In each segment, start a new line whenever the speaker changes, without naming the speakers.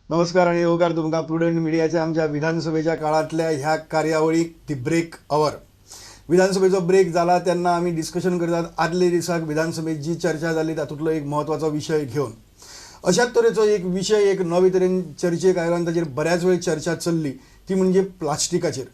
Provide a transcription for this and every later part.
नमस्कार आणि होकार तुमका प्रुडंट मिडियाच्या आमच्या विधानसभेच्या काळातल्या ह्या कार्यावळी दी ब्रेक अवर. विधानसभेचो ब्रेक झाला त्यांना आम्ही डिस्कशन करतात. आदले दिसाक विधानसभेत जी चर्चा झाली तातूंतलो एक महत्वाचा विषय घेऊन अशाच तरेचो एक विषय एक नवी तरेन चर्चेक आयलो आनी ताचेर बऱ्याच वेळ चर्चा चल्ली ती म्हणजे प्लास्टिकाचेर.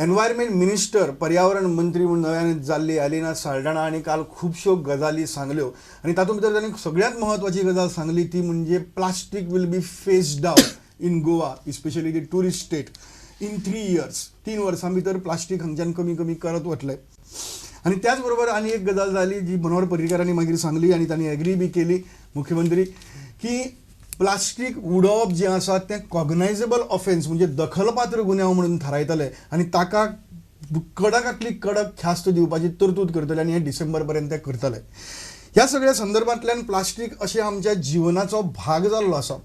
एनवायरमेंट मिनिस्टर पर्यावरण मंत्री म्हणून नव्याने जाल्ली एलिना साल्ढाणा हांणी काल खुबश्यो गजाली सांगल्यो आणि तातूंत भितर तांणी सगळ्यांत महत्वाची गजाल सांगली ती म्हणजे plastic will be phased out in Goa especially the tourist state in 3 years. 3 वर्सां भितर प्लास्टीक हांगच्यान कमी कमी करत वतले. आणि त्याचबरोबर आनी एक गजाल जाली जी मनोहर पर्रीकारांनी मागीर सांगली आणि तांणी एग्री बी केली मुख्यमंत्री की प्लास्टीक उडोवप जें आसा तें कॉग्नायजेबल ऑफेन्स म्हणजे दखलपात्र गुन्यांव म्हणून थारायतले आणि ताका कडकांतली कडक ख्यास्त दिवपाची तरतूद करतले आणि हे डिसेंबर पर्यंत ते करतले. ह्या सगळ्या संदर्भांतल्यान प्लास्टीक अशें आमच्या जिवनाचो भाग जाल्लो आसा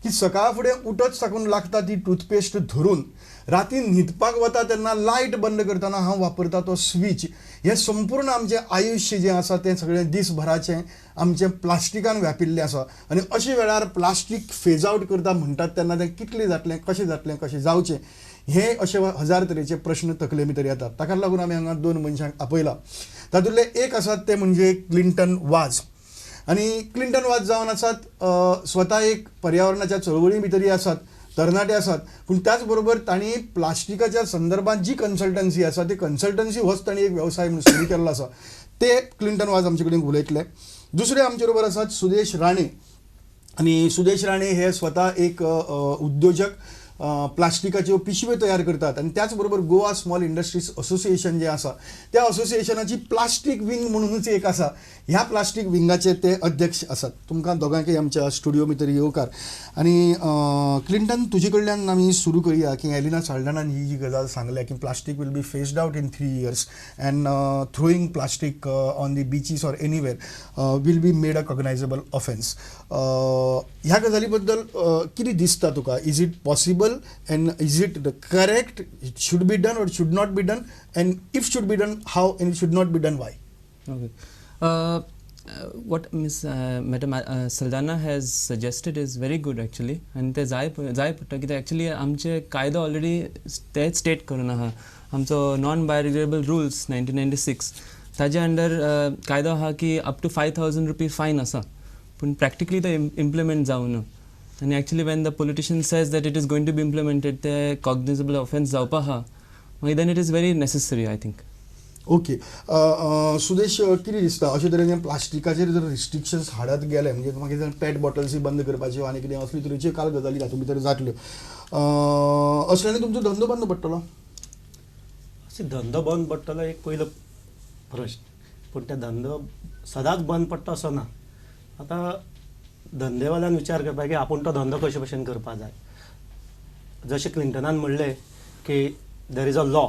की सकाळ फुडें उठच साकून लागता ती टूथपेस्ट धरून राती न्हिदपाक वता तेन्ना लायट बंद करतना हांव वापरता तो स्विच हें संपूर्ण आमचें आयुश्य जें आसा तें सगळें दिसभराचें आमचें प्लास्टिकान व्यापिल्लें आसा. आनी अशे वेळार प्लास्टीक फेज आउट करता म्हणटात तेन्ना तें कितलें जातलें कशें जावचें हे अशे 1000 तरेचे प्रश्न तकले भितर येतात. ताका लागून आमी हांगा 2 मनशांक आपयला. तातूंतले एक आसात ते म्हणजे क्लिंटन वाज. आणि क्लिंटन वाज जावन आसात स्वता एक पर्यावरणाच्या चळवळी भितरय आसात, तरणाटे आसात, पूण त्याच बरोबर तांणी प्लास्टिकाच्या संदर्भात जी कन्सल्टन्सी आसा ती कन्सल्टन्सी होच तांणी एक व्यवसाय म्हणून सुरू केल्लो आसा. ते क्लिंटन वाज आमचे कडेन उलयतले. दुसरे आमचे बरोबर आसात सुदेश राणे. आणि सुदेश राणे हे स्वता एक उद्योजक प्लास्टिकाच्यो पिशव्यो तयार करतात आणि त्याचबरोबर गोवा स्मॉल इंडस्ट्रीज असोसिएशन जे आसा त्या असोसिएशनाची प्लास्टीक विंग म्हणूनच एक आसा. ह्या प्लास्टीक विंगाचे ते अध्यक्ष आसात. तुमकां दोगांकय आमच्या स्टुडिओ भितर येवकार. आणि क्लिंटन तुजे कडल्यान आमी सुरू करुया की एलिना साल्ढाणान ही जी गजाल सांगल्या की plastic will be phased out in 3 years and throwing plastic on the beaches or anywhere will be made a cognizable offence. ह्या गजाली बद्दल कितें दिसता तुका? Is it possible and is it the correct, it should be done or it should not be done, and if should be done how and it should not be done why?
Okay. What Ms. Madam Saldana has suggested is very good actually, and ते जाय पडटा कित्याक actually आमचे कायदो already तेच state करून आहा. आमचो नॉन बायोडिग्रेडेबल रुल्स 1996 ताजे अंडर कायदो आहा की अप टू 5000 रुपीज फायन आसा, पूण प्रॅक्टिकली ते इम्प्लिमेंट जावना. And actually when the politician says that it is going to be implemented, the cognizable offense जावपा हा, then it is very necessary I think.
Okay. Sudesh कितें दिसता अशे तरेन प्लास्टिकाचेर जर रिस्ट्रिक्शन्स हाडत गेले म्हणजे मागीर पेट बॉटल्स बंद करपाच्यो आनी कितें असले तरेच्यो काल गजाली तातूंत भितर जातल्यो असल्यानी तुमचो धंदो बंद पडटलो?
अशें धंदो बंद पडटलो एक पयलो प्रश्न. पूण ते धंदो सदांच बंद पडटा असो ना. आतां धंदेवाल्यान विचार करपाक की आपूण तो धंदो कशे भशेन करपा जाय. जशें क्लिंटनान म्हणलें की there is a law,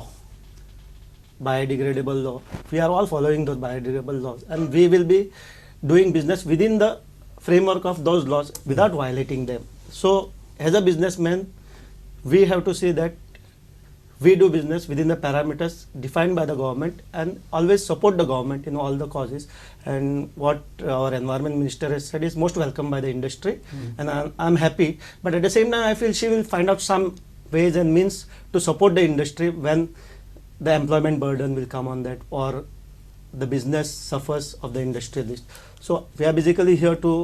biodegradable law. We are all following those biodegradable laws and we will be doing business within the framework of those laws without violating them. So as a businessman we have to see that we do business within the parameters defined by the government and always support the government in all the causes. And what our environment minister has said is most welcome by the industry, and I'm happy. But at the same time I feel she will find out some ways and means to support the industry when the employment burden will come on that or the business suffers of the industrialist. So we are basically here to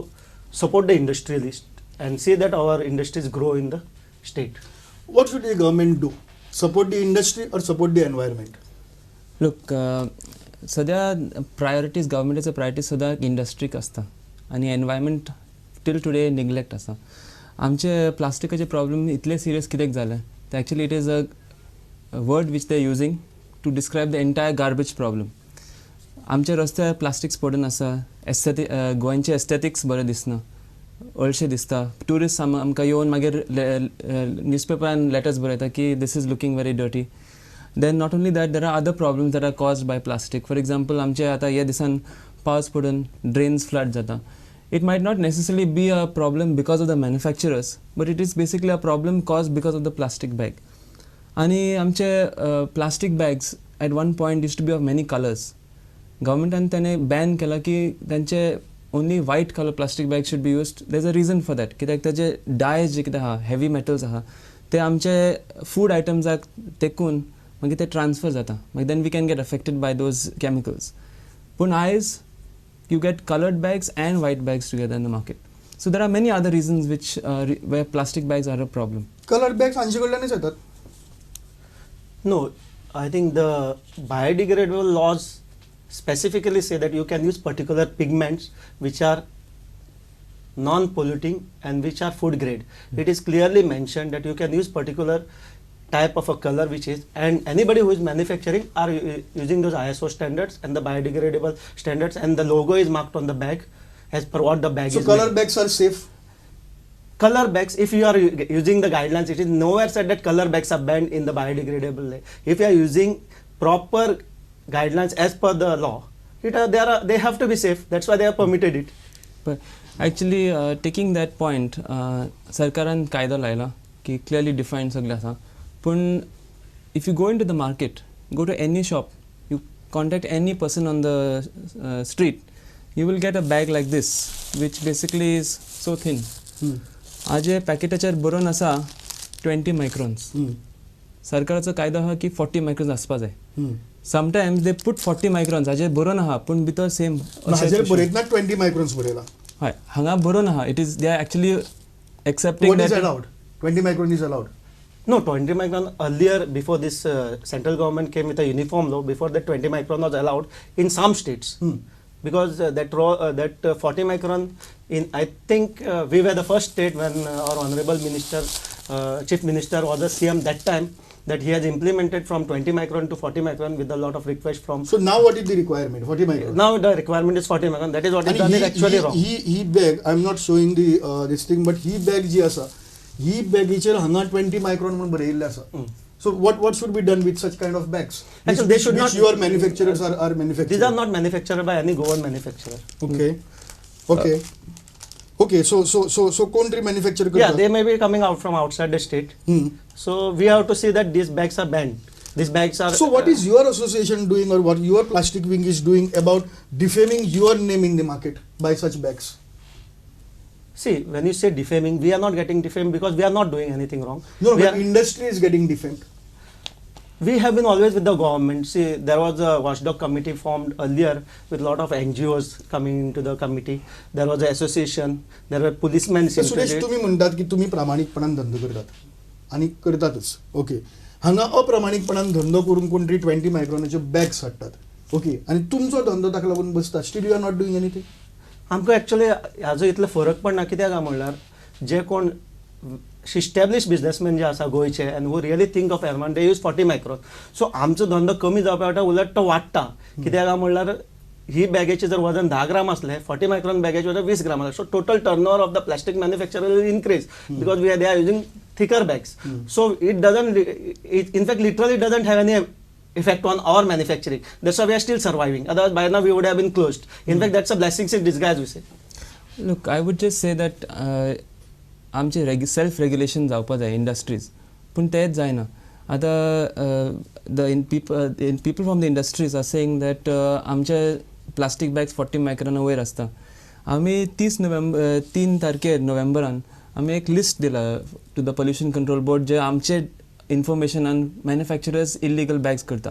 support the industrialist and see that our industries grow in the state.
What should the government do? Support the industry or support the environment?
Look, सद्या priorities गव्हर्मेंटाचे priorities सुद्दां इंडस्ट्रीक आसता आनी environment till today neglect आसा. आमचे प्लास्टिकाचे problem इतले serious कित्याक जाले ते actually it is a word which they using to describe the entire garbage problem. आमचे रस्त्यार प्लास्टिक्स पडून आसा. गोंयचे एस्थेटिक्स बरें दिसना, अळशे दिसता. ट्युरिस्ट आमकां येवन मागीर न्यूजपेपरान लेटर्स बरयता की this is looking very dirty. Then not only that there are other problems that are caused by plastic. For example आमचे आतां ह्या दिसान पावस पडून ड्रेन्स फ्लड जाता. It might not necessarily be a problem because of the manufacturers but it is basically a problem cause because of the plastic bag. आनी आमचे plastic bags at one point use to be of many colours. गव्हर्मेंटान त्याने ban केला की त्यांचे only white color plastic bags should be used. There's a reason for that. कित्याक ताजे dyes जे कितें आहा, heavy metals आहा, ते आमचे food items तेकून मागीर ते transfer जाता. मागीर then we can get affected by those chemicals. पूण आयज you get colored bags and white bags together in the market. So there are many other reasons where plastic bags are a problem.
Colour bags हांचे कडल्यानच येतात.
No, I think the biodegradable laws specifically say that you can use particular pigments which are non-polluting and which are food grade. It is clearly mentioned that you can use particular type of a color which is, and anybody who is manufacturing are using those ISO standards and the biodegradable standards, and the logo is marked on the bag as per what the bag
So
is
color
made.
bags are safe.
Color bags, if you are using the guidelines, it is nowhere said that color bags are banned in the biodegradable way. If you are using proper guidelines as per the law, they have to be safe. That's why they have permitted it.
But actually, taking that point, सरकारान कायदो लायला की clearly defined सगळें आसा. पण if you go into the market, go to any shop, you contact any person on the street, you will get a bag like this, which basically is so thin. आजे पॅकेटाचेर बरोवन आसा 20 मायक्रॉन्स. सरकाराचो कायदो आहा की 40 मायक्रॉन्स आसपा जाय. समटायम्स दे पुट 40 मायक्रॉन्स हाजेर बरोवन आहा पूण भितर सेम
हाजेर बरयतना 20 मायक्रॉन्स बरयला.
हय हांगा बरोवन आहा. It is they are actually accepting
What is
that
allowed? 20 micron is allowed.
No, 20 micron earlier, before this central government came with a uniform law, before that 20 micron was allowed in some states. Because that 40 micron, I think we were the first state when our honorable minister, chief minister was the CM that time, that he has implemented from 20 micron to 40 micron with a lot of requests from.
So now what is the requirement? 40 micron.
Now the requirement is 40 micron. That is what is
And
done is actually wrong.
he bag, I'm not showing the this thing, but he bag जी आसा, ही बॅगीचेर हांगा 20 micron म्हणून बरयल्लें आसा. So what should be done with such kind of bags?
Actually, they should
which
not.
your manufacturers are manufacturing.
These are not manufactured by any government manufacturer.
Okay. So country manufacturer.
Yeah, they may be coming out from outside the state. So we have to see that these bags are banned. These bags are.
So what is your association doing, or what your plastic wing is doing about defaming your name in the market by such bags?
See, when you say defaming, we are not getting defamed because we are not doing anything wrong.
No, but industry is getting defamed.
We have been always with the government. See, there was a watchdog committee formed earlier with a lot of NGOs coming into the committee. There was an association. There were policemen.
तर सुरेश तुम्ही म्हणतात की तुम्ही प्रामाणिकपणान धंदो करतात आणि करतातच. Okay, हांगा अप्रामाणिकपणान धंदो करून कोण तरी 20 मायक्रॉनाचे बॅग्स हाडटात. ओके, आणि तुमचो धंदो ताका लागून बसता. Still you are not doing anything.
आमकां एक्चुअली हाजो इतलो फरक पडना. कित्याक काय म्हणल्यार जे कोण इस्टॅब्लिश बिझनेसमॅन जे आसा गोंयचे and who really think of environment, they use 40 micron. So आमचो धंदो कमी जावपा वाटा उलट तो वाडटा. कित्याक काय म्हणल्यार ही बॅगेचे जर वजन 10 ग्राम असलें, 40 मायक्रॉन बॅगेचे वजन 20 ग्राम. So total turnover of the plastic manufacturer will increase because they are using thicker bags. So it doesn't, in fact literally doesn't have any effect on our manufacturing. That's why we are still surviving. Otherwise by now we would have been closed. In fact that's a blessing in disguise, we say.
Look, I would just say that आमचे self regulation जावपा जाय industries, पूण तेच जायना. आतां people from the industries are saying that आमचे plastic bags 40 मायक्रॉना वयर आसता. आमी 3 तारखेर नोव्हेंबरान आमी एक लिस्ट दिला to the pollution control board, जे आमचे इन्फॉर्मेशनान मॅन्युफॅक्चरर्स इल्लिगल बॅग्स करता.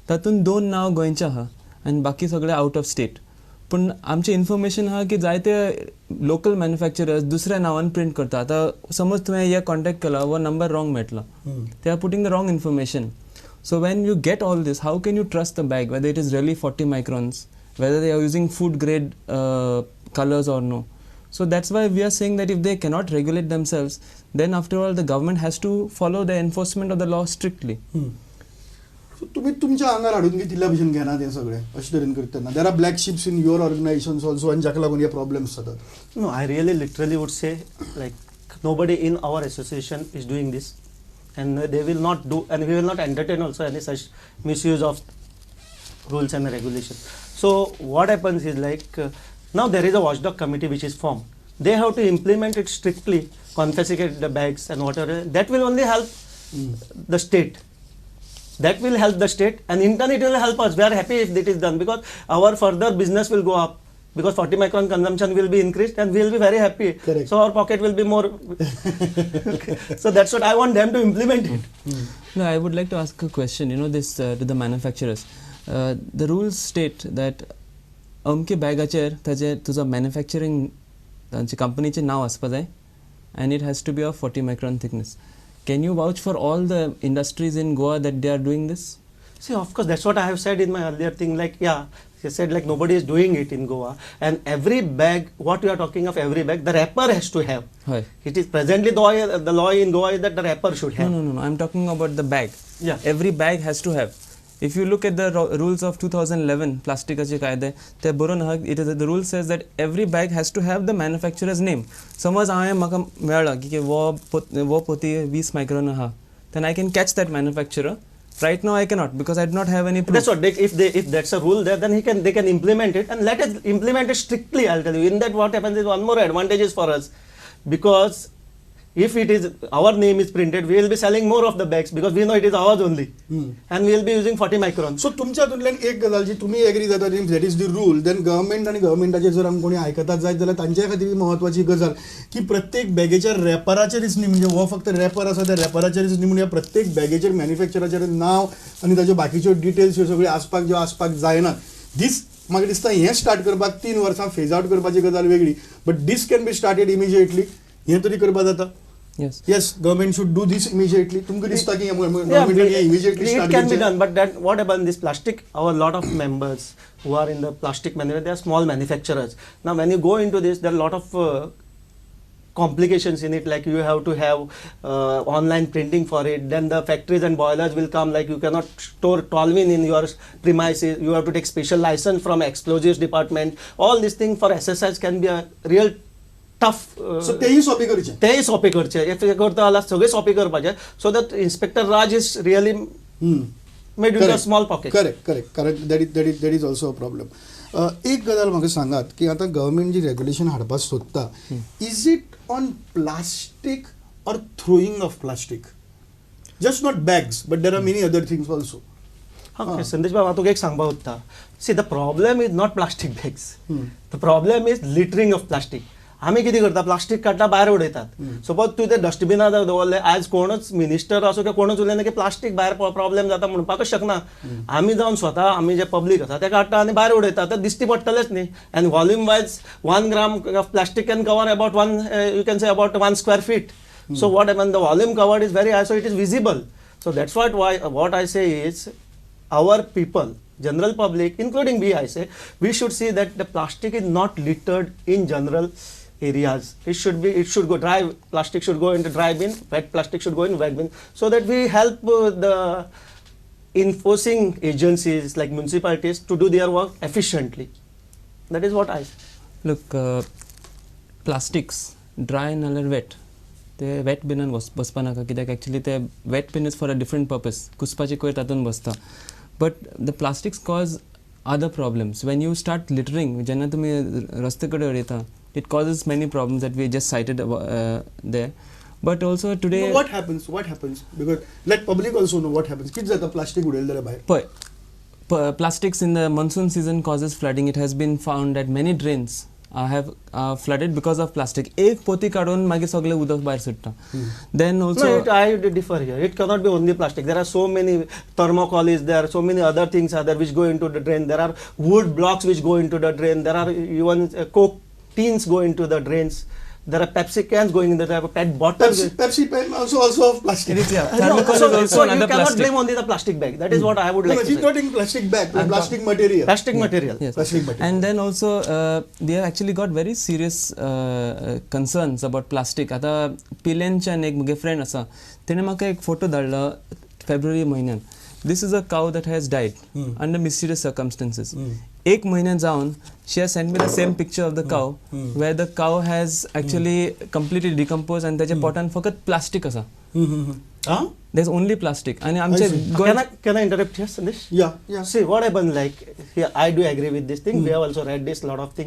तातूंत 2 नांव गोंयचे आहा आनी बाकी सगळे आउट ऑफ स्टेट. पूण आमचें इन्फॉर्मेशन आहा की जायते लोकल मॅन्युफॅक्चरर्स दुसऱ्या नांवान प्रिंट करता. आतां समज तुवें हे कॉन्टॅक्ट केला, वो नंबर रॉंग मेळटलो. They are putting the wrong information. So when you get all this, how can you trust the bag, whether it is really 40 microns, whether they are using food grade colors or no? So that's why we are saying that if they cannot regulate themselves, then after all the government has to follow the enforcement of the law strictly.
So तुम्ही तुमच्या आंगार हाडून घेतिल्ल्या भशेन घेनात हें सगळें अशें तरेन करतना. There are black ships in your organisations also, आनी जाका लागून हे प्रॉब्लेम्स जातात.
No, I really literally would say like nobody in our association is doing this, and they will not do, and we will not entertain also any such misuse of rules and regulations. So what happens is like now there is a watchdog committee which is formed. They have to implement it strictly, confiscate the bags and whatever. That will only help the state. That will help the state, and in turn it will help us. We are happy if it is done because our further business will go up. because 40 micron consumption will be increased and we will be very happy.
Correct.
So our pocket will be more. So that's what I want them to implement it.
No, I would like to ask a question, this to the manufacturers. The rules state that अमके बॅगाचेर ताजे तुजो manufacturing तांचे कंपनीचें नांव आसपा जाय and it has to be of 40 micron thickness. Can you vouch for all the industries in Goa that they are doing this?
See, of course, that's what I have said in my earlier thing. Like, yeah, he said like nobody is doing it in Goa, and every bag, what you are talking of, every bag, the wrapper has to have.
Hoy.
It is presently the law in Goa is that the wrapper should have.
No. I'm talking about the bag.
Yeah.
Every bag has to have. If you look at the rules of 2011 प्लास्टिकाचे कायदे ते बरोवन आहा it is the rule says that every bag has to have the manufacturer's name. समज हांवें म्हाका मेळ्ळा की वो पोती 20 मायक्रॉन आहा, then I can catch that manufacturer. Right now I cannot because I do not have any proof.
That's what if that's a rule there, then they can implement it, and let us implement it strictly. I'll tell you. In that, what happens is one more advantage is for us, because if it is our name is printed, we will be selling more of the bags because we know it is ours only, and we will be using 40 microns.
सो तुमच्या हातूंतल्यान एक गजाल जी तुमी agree जाता that is the rule, then government आणि गव्हर्मेंटाचेर जर आमी कोणी आयकतात जायत जाल्यार तांच्या खातीर महत्वाची गजाल की प्रत्येक बॅगेच्या रॅपराचेरच न्ही, म्हणजे हो फक्त रॅपर आसा त्या रॅपराचेरच न्ही, म्हणजे प्रत्येक बॅगेचेर मॅन्युफॅक्चराचेर नांव आनी ताज्यो बाकीच्यो डिटेल्स ह्यो सगळ्यो आसपाक जायना. दीस म्हाका दिसता हें स्टार्ट करपाक 3 वर्सां फेज आउट करपाची गजाल वेगळी, but this can be started immediately. हें तरी करपा जाता. Yes, government should do this immediately. तुमकां दिसता की government immediately
it
start
can be done, but that what about this plastic? Our lot of members who are in the plastic manufacturing, they are small manufacturers. Now, when you go into this, there are a lot of complications in it. Like you have to have online printing for it. Then the factories and boilers will come. Like you cannot store toluene in your premises. You have to take special license from explosives department. All these things for SSIs can be a real tough.
So तेही सोपी करचे.
तेही सोपे करचे. If करता जाल्यार सगळे सोपे करपाचे. So that Inspector Raj is really made with a small pocket.
Correct. That is also a problem. एक गजाल म्हाका सांगात की आतां गव्हर्मेंट जी रेग्युलेशन हाडपाक सोदता, is it on plastic or throwing off plastic? Just not bags but there are many other things also.
Sandesh बाबा तुका एक सांगपाक उत्ता. See the problem is not plastic bags. The problem is littering of plastic. आमी कितें करता, plastic काडटा भायर उडयतात. सपोज तूं ते डस्टबिनार दवरले, आज कोणूच मिनिस्टर असो किंवा कोणूच उलयना की प्लास्टीक भायर प्रॉब्लेम जाता म्हणपाकच शकना. आमी जावन स्वता आमी जे पब्लीक आसा ते काडटा आनी भायर उडयता, ते दिश्टी पडटलेच न्ही. And volume wise 1 gram of plastic can cover about you can say about 1 square feet. So what when the volume covered is very high, so it is visible. So that's what I say is our people, general public, including we, I say, we should see that the plastic is not littered in general areas. It should go dry. Plastic should go into dry bin. Wet plastic should go in wet bin, so that we help the enforcing agencies like municipalities to do their work efficiently. That is what I say.
Look, plastics dry naल्यार wet. ते wet बिनान Baspa नाका, कित्याक actually ते wet bin is for a different purpose. कुसपाची कोयर तातून बसता. But the plastics cause other problems. When you start littering, जेन्ना तुमी रस्ते कडेन उडयता, it causes many problems that we just cited there. But also today,
no, what happens because let public also know what happens. कित जाता plastic उडयले जाल्यार भायर.
पळय, plastics in the monsoon season causes flooding. It has been found that many drains have flooded because of plastic. एक पोती काडून मागीर सगळे उदक भायर सुट्टा. Then also,
no, I differ here. It cannot be only plastic. There are so many thermocol is there, so many other things are there which go into the drain. There are wood blocks which go into the drain. There are even Coke tins go into the drains. There are Pepsi cans going in the PET bottles.
Pepsi pen also of plastic.
thermocol is also
So
another
you cannot
plastic.
blame only the plastic bag. That is what I would like to
It's
say.
not in plastic bag, plastic material.
Plastic material.
Yes.
Plastic material.
And then also they have actually got very serious concerns about plastic. आता पिलेंच्यान एक म्हगे friend आसा, तेणे म्हाका एक photo धाडलो फेब्रुवारी म्हयन्यान. This is a cow that has died under mysterious circumstances. एक म्हयने जावन she has sent me the same picture of the cow where the cow has actually completely decomposed and त्याच्या पोटान फकत प्लास्टिक आसा. There's only plastic. And आमचे
Can I interrupt here, Sandesh?
Yeah.
See what happened, like here I do agree with this thing. We have also read this lot of things.